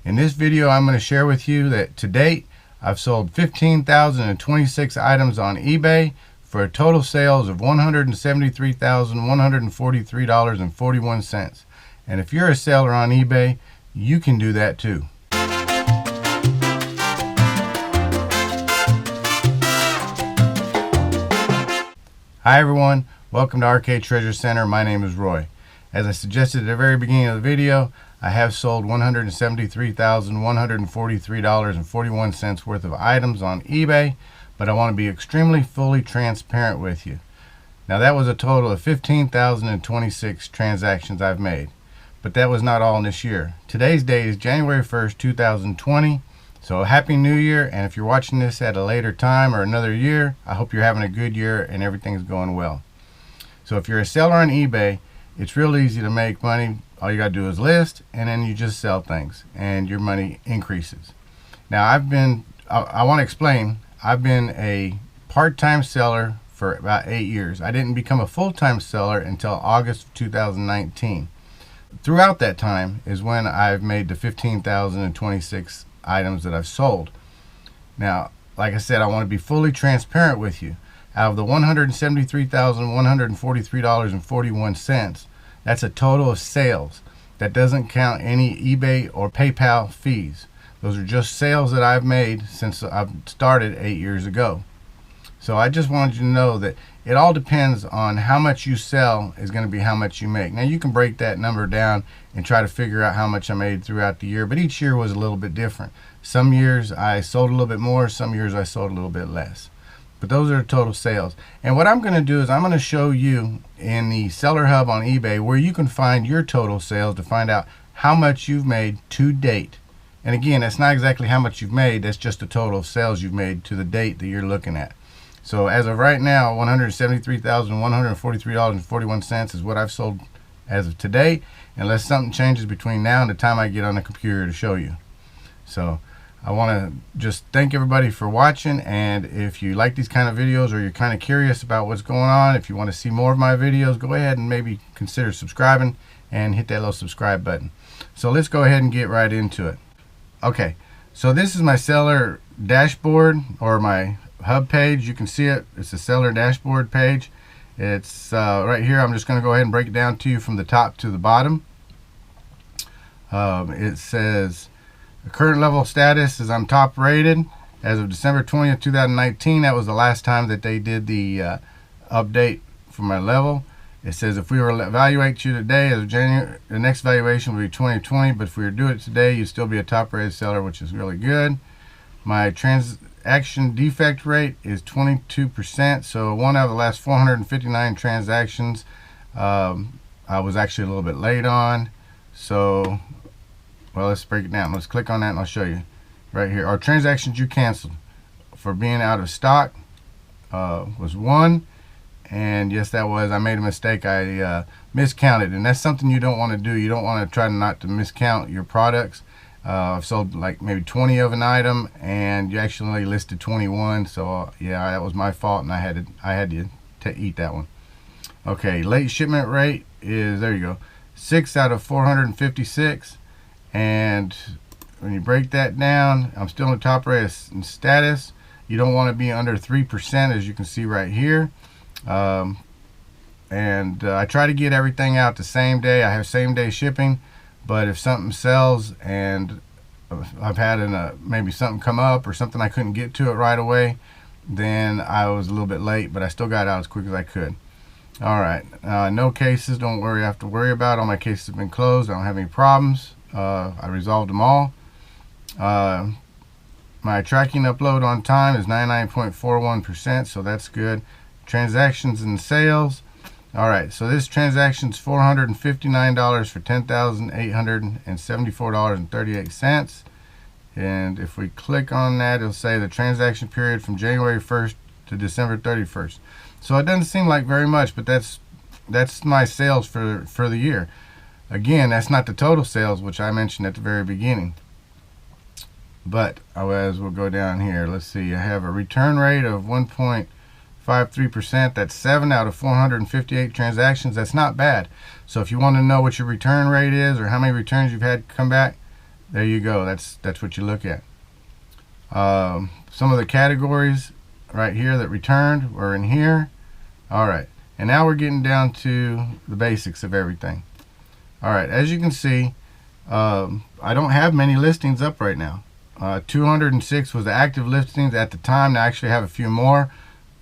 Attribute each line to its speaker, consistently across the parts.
Speaker 1: In this video, I'm going to share with you that to date, I've sold 15,026 items on eBay for a total sales of $173,143.41. And if you're a seller on eBay, you can do that too. Hi everyone, welcome to RK Treasure Center. My name is Roy. As I suggested at the very beginning of the video, I have sold $173,143.41 worth of items on eBay, but I want to be extremely fully transparent with you. Now that was a total of 15,026 transactions I've made, but that was not all in this year. Today's date is January 1st, 2020. So Happy New Year, and if you're watching this at a later time or another year, I hope you're having a good year and everything's going well. So if you're a seller on eBay, it's real easy to make money. All you gotta do is list, and then you just sell things and your money increases. Now I want to explain, I've been a part-time seller for about 8 years. I didn't become a full-time seller until August of 2019. Throughout that time is when I've made the 15,026 items that I've sold. Now, like I said, I want to be fully transparent with you. Out of the $173,143.41, that's a total of sales. That doesn't count any eBay or PayPal fees. Those are just sales that I've made since I've started 8 years ago. So I just wanted you to know that it all depends on how much you sell is going to be how much you make. Now you can break that number down and try to figure out how much I made throughout the year, but each year was a little bit different. Some years I sold a little bit more, some years I sold a little bit less. But those are the total sales. And what I'm going to do is I'm going to show you in the Seller Hub on eBay where you can find your total sales to find out how much you've made to date. And again, that's not exactly how much you've made, that's just the total of sales you've made to the date that you're looking at. So as of right now, $173,143.41 is what I've sold as of today, unless something changes between now and the time I get on the computer to show you. So I want to just thank everybody for watching, and if you like these kind of videos or you're kind of curious about what's going on, if you want to see more of my videos, go ahead and maybe consider subscribing and hit that little subscribe button. So let's go ahead and get right into it. Okay, so this is my seller dashboard, or my hub page. You can see it. It's a seller dashboard page. It's right here. I'm just going to go ahead and break it down to you from the top to the bottom. It says the current level status is I'm top rated as of December 20th, 2019. That was the last time that they did the update for my level. It says if we were to evaluate you today as of January, the next valuation will be 2020, but if we were to do it today, you'd still be a top rated seller, which is really good. My transaction defect rate is 22%, so one out of the last 459 transactions I was actually a little bit late on. So well, let's break it down. Let's click on that and I'll show you right here. Our transactions you canceled for being out of stock was 1, and yes, that was, I made a mistake. I miscounted, and that's something you don't want to do. You don't want to try not to miscount your products. I've sold like maybe 20 of an item, and you actually only listed 21. So yeah, that was my fault, and I had to eat that one. Okay, late shipment rate is, there you go, 6 out of 456. And when you break that down, I'm still in the top rated status. You don't want to be under 3%, as you can see right here. I try to get everything out the same day. I have same day shipping, but if something sells and I've had maybe something come up or something I couldn't get to it right away, then I was a little bit late, but I still got out as quick as I could. All right, no cases, don't worry, I have to worry about. All my cases have been closed. I don't have any problems. I resolved them all. My tracking upload on time is 99.41%, so that's good. Transactions and sales. All right, so this transaction's $459 for $10,874.38. And if we click on that, it'll say the transaction period from January 1st to December 31st. So it doesn't seem like very much, but that's my sales for the year. Again, that's not the total sales, which I mentioned at the very beginning. But as we'll go down here, let's see, I have a return rate of 1.53%. That's 7 out of 458 transactions. That's not bad. So if you want to know what your return rate is or how many returns you've had come back, there you go. That's what you look at. Some of the categories right here that returned were in here. All right, and now we're getting down to the basics of everything. All right, as you can see, I don't have many listings up right now. 206 was the active listings at the time. I actually have a few more,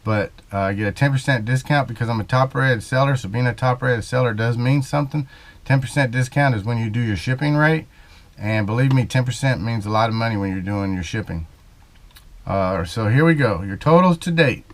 Speaker 1: but I get a 10% discount because I'm a top rated seller. So being a top rated seller does mean something. 10% discount is when you do your shipping rate, and believe me, 10% means a lot of money when you're doing your shipping. So here we go. Your totals to date: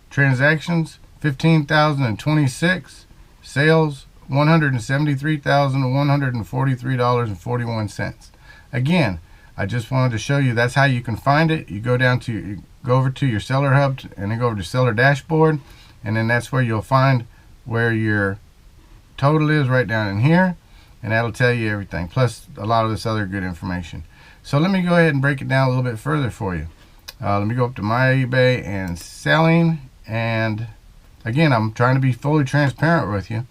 Speaker 1: transactions 15,026, sales $173,143.41. Again, I just wanted to show you that's how you can find it. You go over to your seller hub and then go over to seller dashboard, and then that's where you'll find where your total is, right down in here, and that'll tell you everything, plus a lot of this other good information. So let me go ahead and break it down a little bit further for you. Let me go up to my eBay and selling, and again, I'm trying to be fully transparent with you.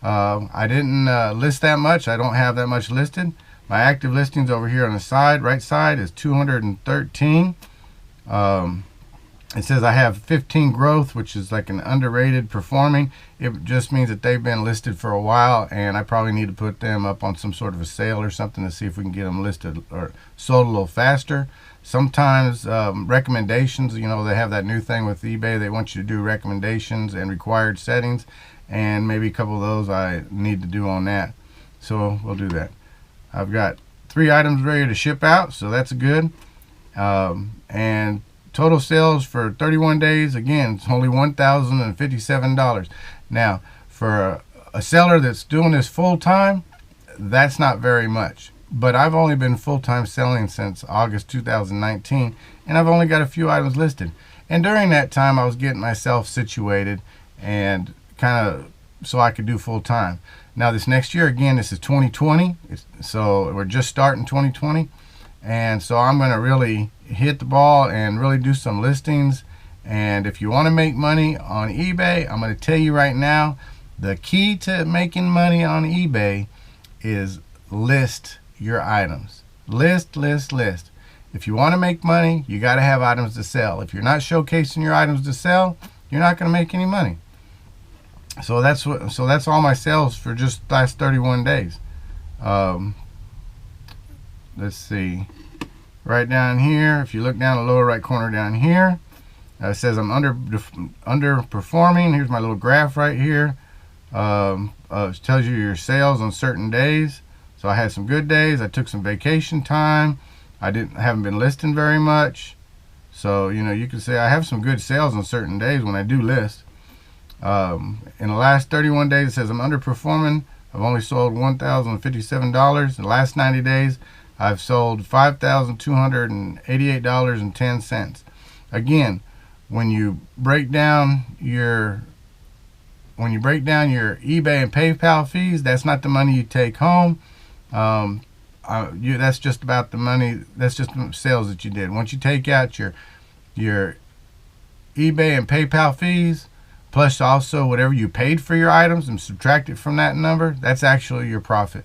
Speaker 1: I didn't list that much. I don't have that much listed. My active listings over here on the side, right side, is 213. It says I have 15 growth, which is like an underrated performing. It just means that they've been listed for a while, and I probably need to put them up on some sort of a sale or something to see if we can get them listed or sold a little faster. Sometimes recommendations, you know, they have that new thing with eBay. They want you to do recommendations and required settings, and maybe a couple of those I need to do on that. So we'll do that. I've got 3 items ready to ship out, so that's good. And total sales for 31 days, again, it's only $1,057. Now, for a seller that's doing this full time, that's not very much. But I've only been full-time selling since August 2019, and I've only got a few items listed. And during that time, I was getting myself situated and kind of so I could do full-time. Now, this next year, again, this is 2020, so we're just starting 2020. And so I'm going to really hit the ball and really do some listings. And if you want to make money on eBay, I'm going to tell you right now, the key to making money on eBay is list your items. List. If you want to make money, you got to have items to sell. If you're not showcasing your items to sell, you're not going to make any money. So that's all my sales for just the last 31 days. Let's see, right down here, if you look down the lower right corner down here, it says I'm underperforming. Here's my little graph right here. It tells you your sales on certain days. So I had some good days. I took some vacation time. I haven't been listing very much. So, you know, you can say I have some good sales on certain days when I do list. In the last 31 days, it says I'm underperforming. I've only sold $1,057. In the last 90 days, I've sold $5,288.10. Again, when you break down your eBay and PayPal fees, that's not the money you take home. That's just about the money. That's just the sales that you did. Once you take out your eBay and PayPal fees, plus also whatever you paid for your items, and subtract it from that number, that's actually your profit.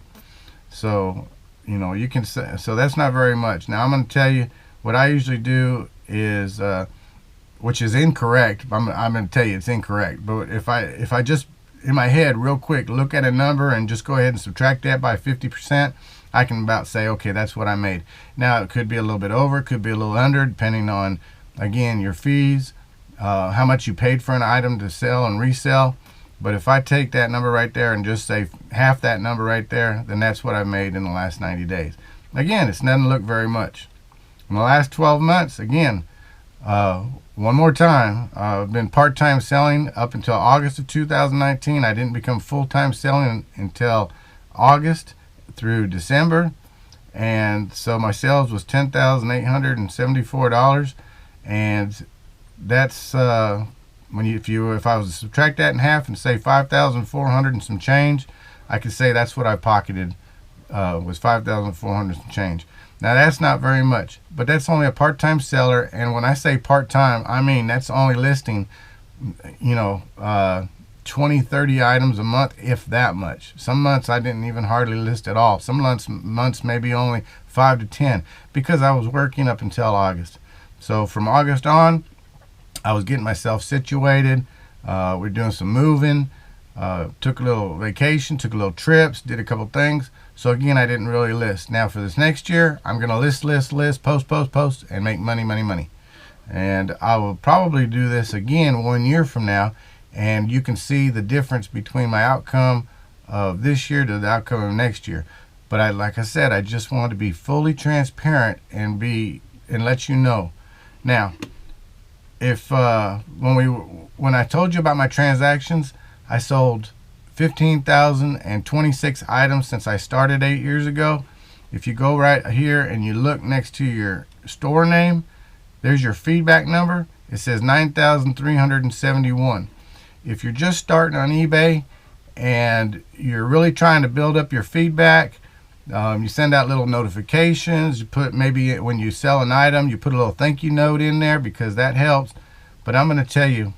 Speaker 1: So, you know, you can say, so that's not very much. Now I'm going to tell you what I usually do is, which is incorrect. I'm going to tell you it's incorrect. But if I just in my head real quick look at a number and just go ahead and subtract that by 50%, I can about say, okay, that's what I made. Now it could be a little bit over, it could be a little under, depending on, again, your fees, how much you paid for an item to sell and resell. But if I take that number right there and just say half that number right there, then that's what I made in the last 90 days. Again, it doesn't look very much. In the last 12 months, again, one more time, I've been part-time selling up until August of 2019. I didn't become full-time selling until August through December. And so my sales was $10,874. And that's, if I was to subtract that in half and say 5,400 and some change, I could say that's what I pocketed, was 5,400 and some change. Now that's not very much, but that's only a part-time seller. And when I say part-time, I mean that's only listing, 20, 30 items a month, if that much. Some months I didn't even hardly list at all. Some months maybe only 5 5 to 10 because I was working up until August. So from August on, I was getting myself situated. We're doing some moving. Took a little vacation, took a little trips, did a couple things. So again, I didn't really list. Now for this next year, I'm going to list, post, and make money. And I will probably do this again 1 year from now, and you can see the difference between my outcome of this year to the outcome of next year. But like I said, I just want to be fully transparent and let you know. Now, if when I told you about my transactions, I sold 15,026 items since I started 8 years ago. If you go right here and you look next to your store name, there's your feedback number. It says 9,371. If you're just starting on eBay and you're really trying to build up your feedback, you send out little notifications. You put, maybe when you sell an item, you put a little thank you note in there because that helps. But I'm going to tell you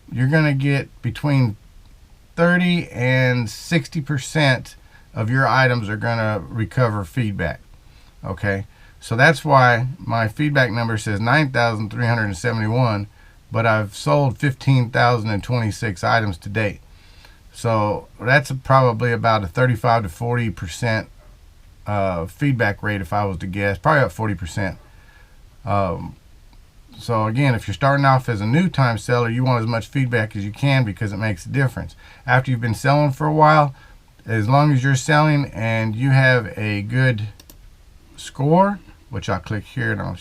Speaker 1: you're going to get between 30 and 60% of your items are going to recover feedback. Okay, so that's why my feedback number says 9,371, but I've sold 15,026 items to date. So that's probably about a 35 to 40% feedback rate if I was to guess, probably about 40%. So again, if you're starting off as a new time seller, you want as much feedback as you can because it makes a difference. After you've been selling for a while, as long as you're selling and you have a good score, which I'll click here and I'll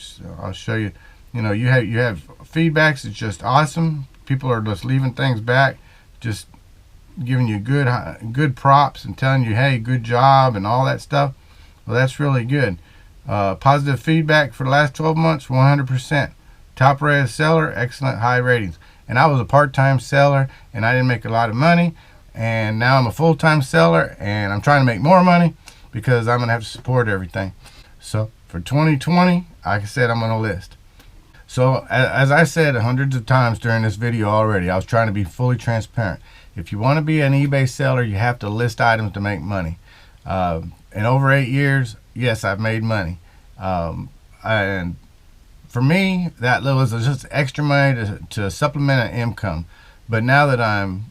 Speaker 1: show you. You know, you have feedbacks. It's just awesome. People are just leaving things back, just giving you good props and telling you, hey, good job and all that stuff. Well, that's really good. Positive feedback for the last 12 months, 100%. Top rated seller, excellent, high ratings. And I was a part-time seller and I didn't make a lot of money. And now I'm a full-time seller and I'm trying to make more money because I'm going to have to support everything. So for 2020, like I said, I'm going to list. So as I said hundreds of times during this video already, I was trying to be fully transparent. If you want to be an eBay seller, you have to list items to make money. In over 8 years, yes, I've made money. And for me, that was just extra money to supplement an income. But now that I'm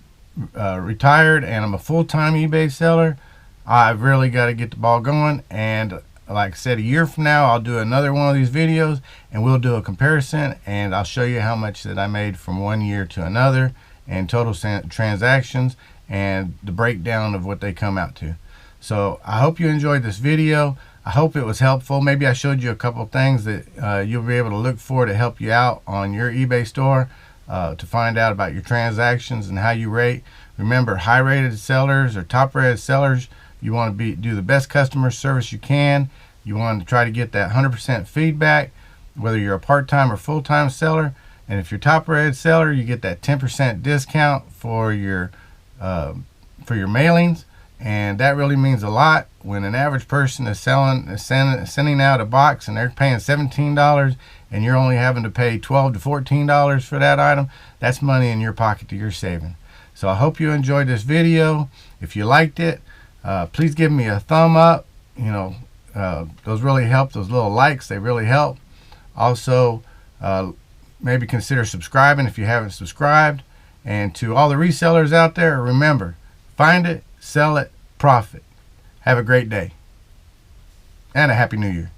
Speaker 1: retired and I'm a full-time eBay seller, I've really got to get the ball going. And like I said, a year from now, I'll do another one of these videos and we'll do a comparison and I'll show you how much that I made from 1 year to another and total transactions and the breakdown of what they come out to. So I hope you enjoyed this video. I hope it was helpful. Maybe I showed you a couple things that you'll be able to look for to help you out on your eBay store to find out about your transactions and how you rate. Remember, high rated sellers or top rated sellers, you want to do the best customer service you can. You want to try to get that 100% feedback, whether you're a part-time or full-time seller. And if you're top rated seller, you get that 10% discount for your mailings. And that really means a lot. When an average person is sending out a box and they're paying $17 and you're only having to pay $12 to $14 for that item, that's money in your pocket that you're saving. So I hope you enjoyed this video. If you liked it, please give me a thumb up. You know, those really help. Those little likes, they really help. Also, maybe consider subscribing if you haven't subscribed. And to all the resellers out there, remember, find it, sell it, profit. Have a great day and a happy new year.